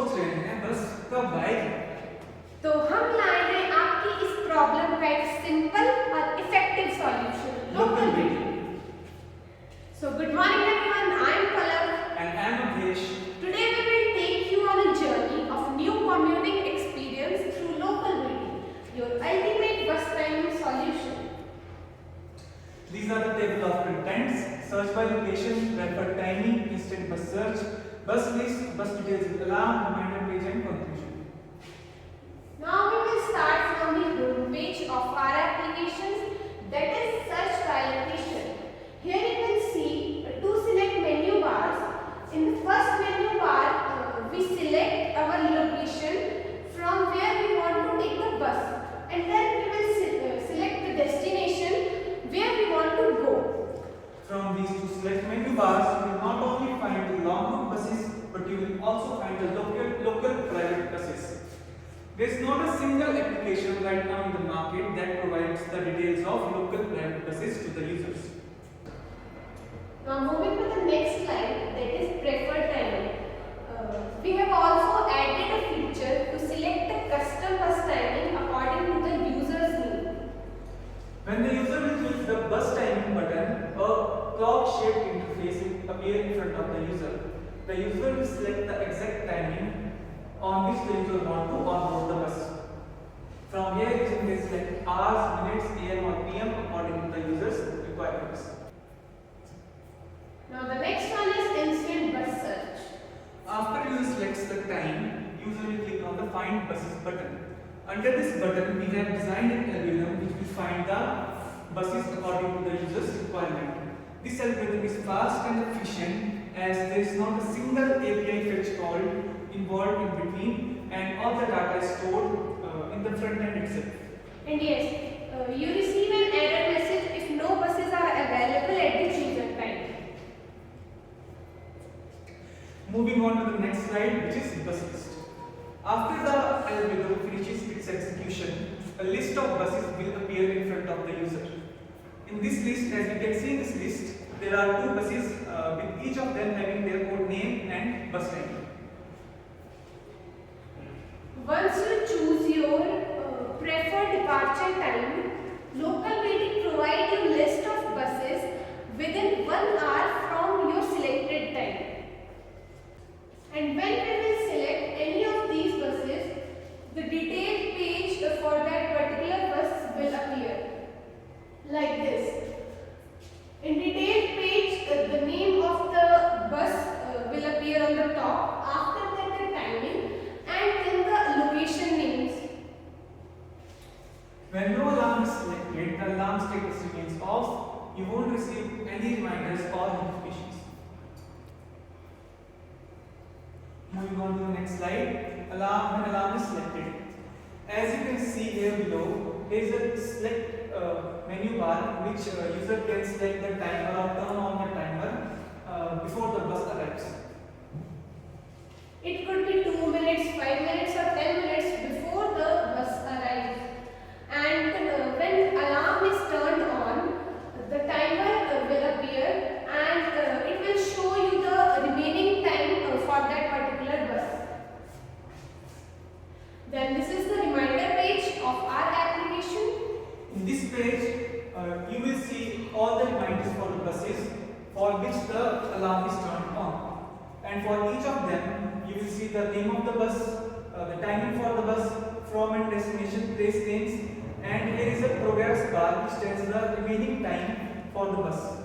सोच रहे हैं बस कब आएगी, तो हम लाए हैं आपकी इस प्रॉब्लम का एक सिंपल और effective solution, local meeting. So good morning everyone, I am Palak and I am Abhesh. Today we will take you on a journey of new commuting experience through local meeting, your ultimate bus timing solution. These are the table of contents: search by location, prefer timing, instant bus search, bus list, bus details with alarm, reminder page and conclusion. Now we will start from the home page of our applications, that is search by location. Here you can see two select menu bars. In the first menu bar, we select our location from where we want to take the bus, and then we will select the destination where we want to go. From these two select menu bars, you will not only find the long route buses, but you will also find the local private buses. There is not a single application right now in the market that provides the details of local private buses to the users. Now moving to the next slide, that is preferred timing. We have also added a feature to select a custom bus timing according to the user's need. When the user will click the bus timing button, a clock-shaped interface will appear in front of the user. The user will select the exact timing on which the user wants to onboard the bus. From here, you can select hours, minutes, AM or PM according to the user's requirements. Now the next one is instant bus search. After user selects the time, user will click on the Find Buses button. Under this button, we have designed an algorithm which will find the buses according to the user's requirement. This algorithm is fast and efficient as there is not a single API fetch call involved in between, and all the data is stored in the front end itself. And yes, you receive an error message if no buses are available at the chosen time. Moving on to the next slide, which is bus list. After the algorithm finishes its execution, a list of buses will appear in front of the user. In this list, as you can see in this list, there are two buses with each of them having their own name and bus time. Once you choose your preferred departure time, local meeting provides you list of buses within 1 hour from your selected time. And when we will select any of these buses, the detailed page for that particular bus will appear like this. In detailed page, the name of the bus will appear on the top, after that the timing, and then the location names. When no alarm is selected, the alarm status remains off. You won't receive any reminders or notifications. Moving on to the next slide, when alarm is selected. As you can see here below, there is a select menu bar in which user can select the timer or turn on the timer before the bus arrives. It could be 2 minutes, 5 minutes or 10 minutes before the bus arrives. And when alarm is turned on, the timer will appear and it will show you the remaining time for that particular bus. Then this is the reminder page of our application. In this page, you will see all the reminders for the buses for which the alarm is turned on. And for each of them, you will see the name of the bus, the timing for the bus, from and destination, place names, and here is a progress bar which tells the remaining time for the bus.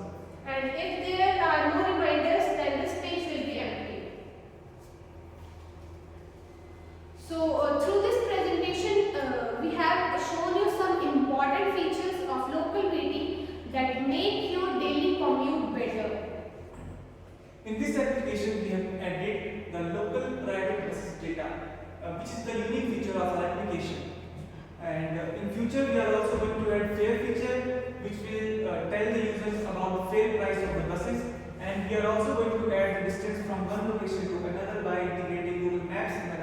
And if there are no reminders, then this page will be empty. So through this presentation, we have shown you some important features of local meeting that make your daily commute better. In this application, we have added the local private buses data, which is the unique feature of our application. And in future, we are also going to add fare feature, which will tell the users about the fare price of the buses. And we are also going to add the distance from one location to another by integrating Google Maps and